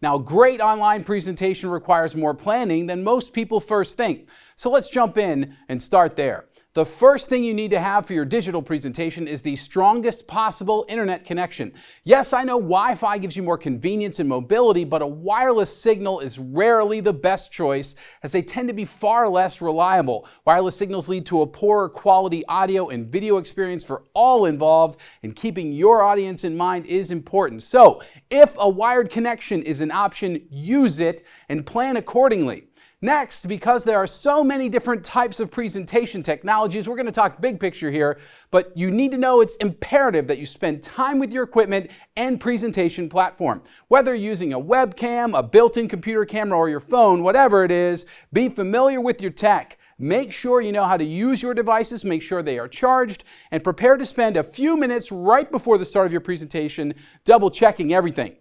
Now, a great online presentation requires more planning than most people first think. So let's jump in and start there. The first thing you need to have for your digital presentation is the strongest possible internet connection. Yes, I know Wi-Fi gives you more convenience and mobility, but a wireless signal is rarely the best choice as they tend to be far less reliable. Wireless signals lead to a poorer quality audio and video experience for all involved, and keeping your audience in mind is important. So, if a wired connection is an option, use it and plan accordingly. Next, because there are so many different types of presentation technologies, we're going to talk big picture here, but you need to know it's imperative that you spend time with your equipment and presentation platform. Whether you're using a webcam, a built-in computer camera, or your phone, whatever it is, be familiar with your tech. Make sure you know how to use your devices, make sure they are charged, and prepare to spend a few minutes right before the start of your presentation double-checking everything.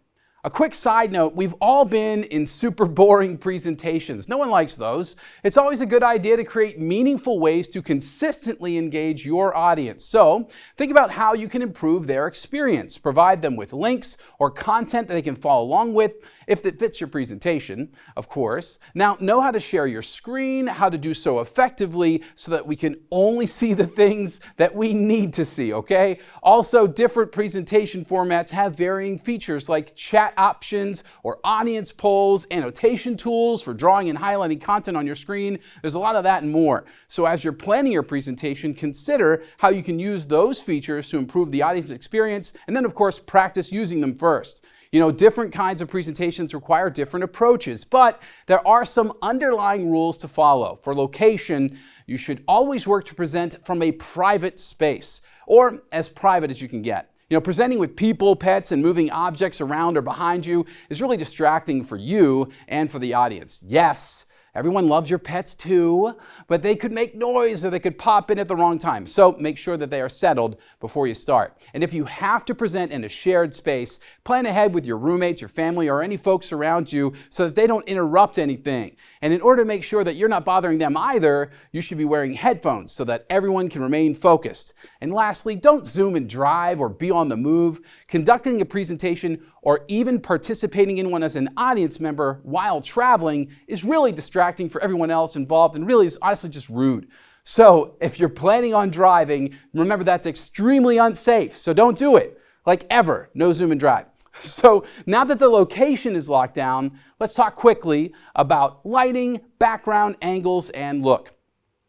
A quick side note, we've all been in super boring presentations. No one likes those. It's always a good idea to create meaningful ways to consistently engage your audience. So think about how you can improve their experience. Provide them with links or content that they can follow along with if it fits your presentation, of course. Now, know how to share your screen, how to do so effectively so that we can only see the things that we need to see, okay? Also, different presentation formats have varying features like chat options or audience polls, annotation tools for drawing and highlighting content on your screen. There's a lot of that and more. So as you're planning your presentation, consider how you can use those features to improve the audience experience, and then of course practice using them first. You know, different kinds of presentations require different approaches, but there are some underlying rules to follow. For location, you should always work to present from a private space, or as private as you can get. You know, presenting with people, pets, and moving objects around or behind you is really distracting for you and for the audience. Yes, everyone loves your pets too, but they could make noise or they could pop in at the wrong time. So make sure that they are settled before you start. And if you have to present in a shared space, plan ahead with your roommates, your family, or any folks around you so that they don't interrupt anything. And in order to make sure that you're not bothering them either, you should be wearing headphones so that everyone can remain focused. And lastly, don't zoom and drive or be on the move. Conducting a presentation or even participating in one as an audience member while traveling is really distracting for everyone else involved and really is honestly just rude. So if you're planning on driving, remember that's extremely unsafe, so don't do it. Like ever, no zoom and drive. So now that the location is locked down, let's talk quickly about lighting, background, angles, and look.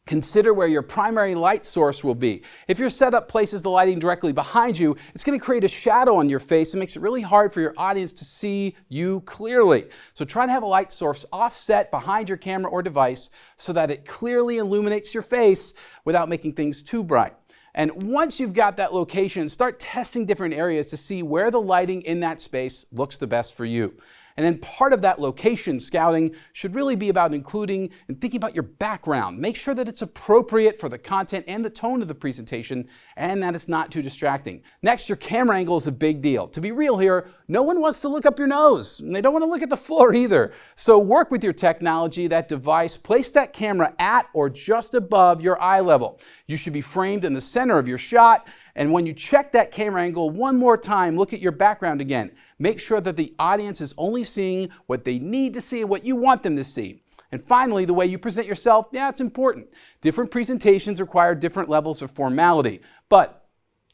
Consider where your primary light source will be. If your setup places the lighting directly behind you, it's going to create a shadow on your face and makes it really hard for your audience to see you clearly. So try to have a light source offset behind your camera or device so that it clearly illuminates your face without making things too bright. And once you've got that location, start testing different areas to see where the lighting in that space looks the best for you. And then part of that location scouting should really be about including and thinking about your background. Make sure that it's appropriate for the content and the tone of the presentation and that it's not too distracting. Next, your camera angle is a big deal. To be real here, no one wants to look up your nose and they don't want to look at the floor either. So work with your technology, that device, place that camera at or just above your eye level. You should be framed in the center of your shot. And when you check that camera angle one more time, look at your background again. Make sure that the audience is only seeing what they need to see and what you want them to see. And finally, the way you present yourself, it's important. Different presentations require different levels of formality. But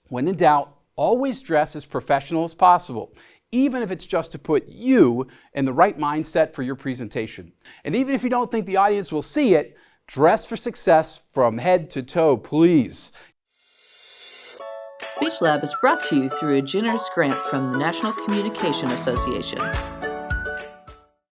when in doubt, always dress as professional as possible, even if it's just to put you in the right mindset for your presentation. And even if you don't think the audience will see it, dress for success from head to toe, please. Speech Lab is brought to you through a generous grant from the National Communication Association.